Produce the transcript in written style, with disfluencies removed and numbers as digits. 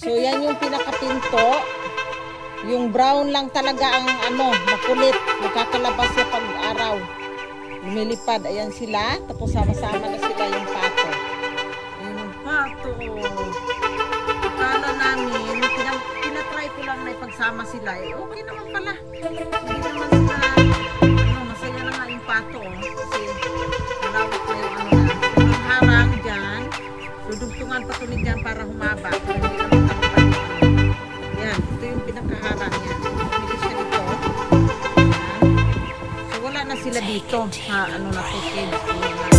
So yan yung pinakapinto. Yung brown lang talaga ang makulit. Nakakalabas na pag-araw. Lumilipad. Ayan sila. Tapos sama-sama na sila yung pato. Ayan yung pato. Akala namin, pinatry ko lang na ipagsama sila. Okay naman pala. Hindi naman sila, masaya na nga yung pato. Kasi malawak na yung yung harang dyan. Dudugtungan pa tuloy dyan para humaba. Hindi naman takpan. Yan, ito yung pinakaharang yan. Pumili siya dito. So wala na sila dito. Na to,